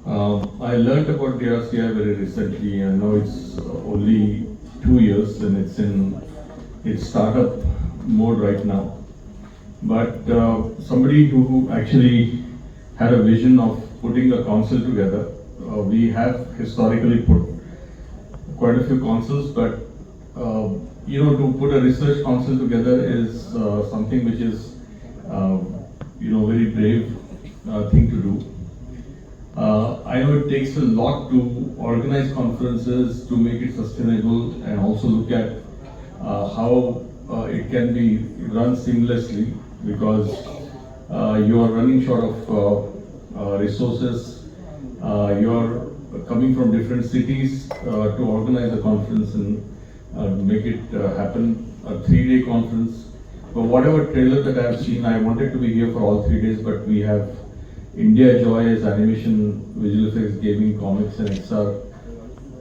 I learned about DRCI very recently, and now it's only 2 years and it's in its startup mode right now. But somebody who actually had a vision of putting a council together. We have historically put quite a few councils, but to put a research council together is something which is very brave thing to do. I know it takes a lot to organize conferences, to make it sustainable, and also look at how it can be run seamlessly, because you are running short of resources. You are coming from different cities to organize a conference and make it happen, a 3-day conference. But whatever trailer that I have seen, I wanted to be here for all 3 days, but we have India Joy as animation, visual effects, gaming, comics and XR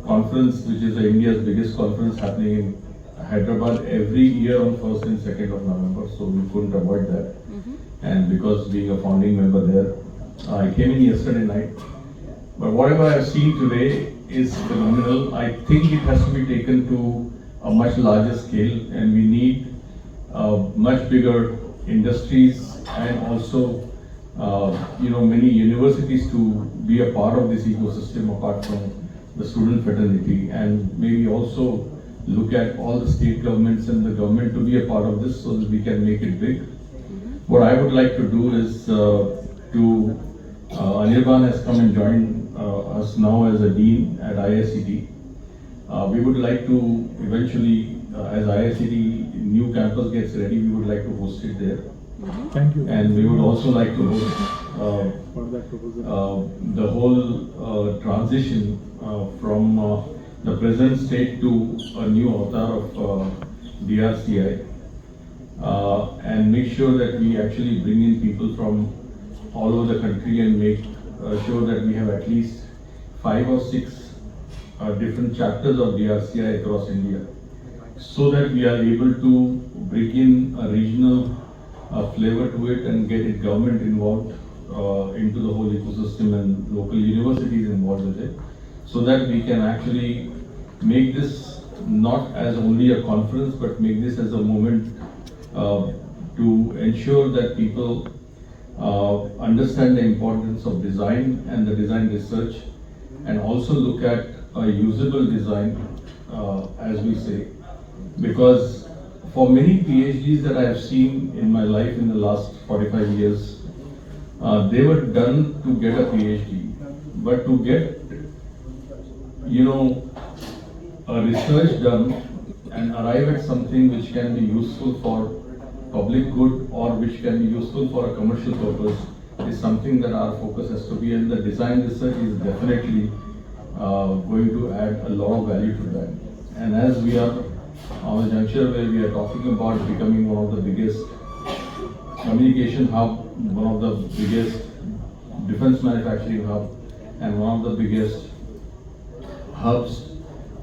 conference, which is India's biggest conference, happening in Hyderabad every year on 1st and 2nd of November, so we couldn't avoid that. And because being a founding member there, I came in yesterday night. But whatever I have seen today is phenomenal. I think it has to be taken to a much larger scale, and we need much bigger industries and also many universities to be a part of this ecosystem apart from the student fraternity, and maybe also look at all the state governments and the government to be a part of this so that we can make it big. What I would like to do is Anirban has come and joined us now as a dean at IICT. We would like to eventually, as IICT new campus gets ready, we would like to host it there. Thank you. And we would also like to host the whole transition from the present state to a new avatar of DRCI, and make sure that we actually bring in people from all over the country and make sure that we have at least 5 or 6 different chapters of DRCI across India, so that we are able to bring in a regional flavor to it and get it government involved into the whole ecosystem and local universities involved with it, so that we can actually make this not as only a conference, but make this as a moment to ensure that people understand the importance of design and the design research, and also look at a usable design, as we say, because for many PhDs that I have seen in my life in the last 45 years, they were done to get a PhD, but to get a research done and arrive at something which can be useful for public good or which can be useful for a commercial purpose is something that our focus has to be, and the design research is definitely going to add a lot of value to that. And as we are on a juncture where we are talking about becoming one of the biggest communication hub, one of the biggest defense manufacturing hub, and one of the biggest hubs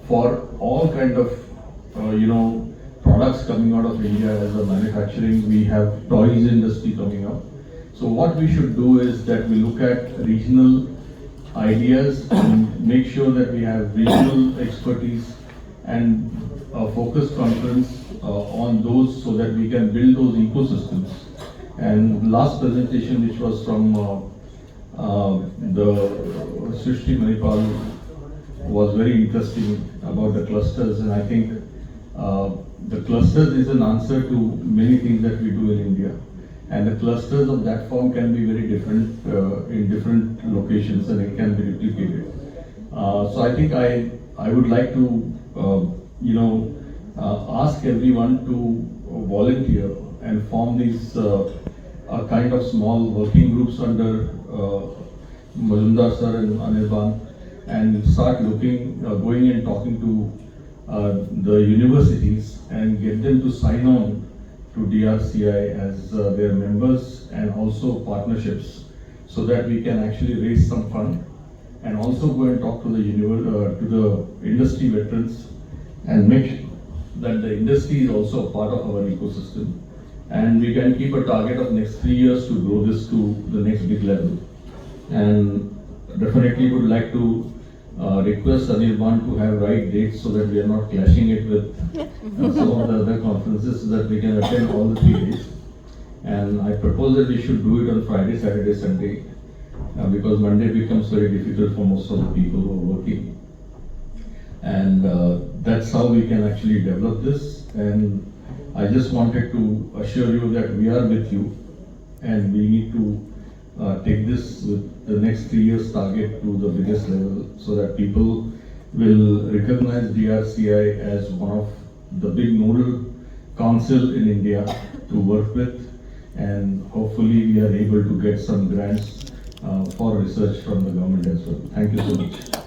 for all kind of products coming out of India as a manufacturing. We have toys industry coming up. So what we should do is that we look at regional ideas and make sure that we have regional expertise and a focused conference on those, so that we can build those ecosystems. And last presentation, which was from the Srishti Manipal, was very interesting about the clusters, and I think the clusters is an answer to many things that we do in India, and the clusters of that form can be very different in different locations, and it can be replicated. So I think I would like to ask everyone to volunteer and form these a kind of small working groups under Majumdar sir and Anirban, and start looking, going and talking to the universities and get them to sign on to DRCI as their members, and also partnerships, so that we can actually raise some fund, and also go and talk to the industry veterans and make sure that the industry is also a part of our ecosystem, and we can keep a target of next 3 years to grow this to the next big level. And definitely would like to request Anirban to have right dates so that we are not clashing it with some of the other conferences so that we can attend all the 3 days. And I propose that we should do it on Friday, Saturday, Sunday, because Monday becomes very difficult for most of the people who are working. And that's how we can actually develop this. And I just wanted to assure you that we are with you, and we need to take this with the next 3 years target to the biggest level so that people will recognize DRCI as one of the big nodal council in India to work with, and hopefully we are able to get some grants for research from the government as well. Thank you so much.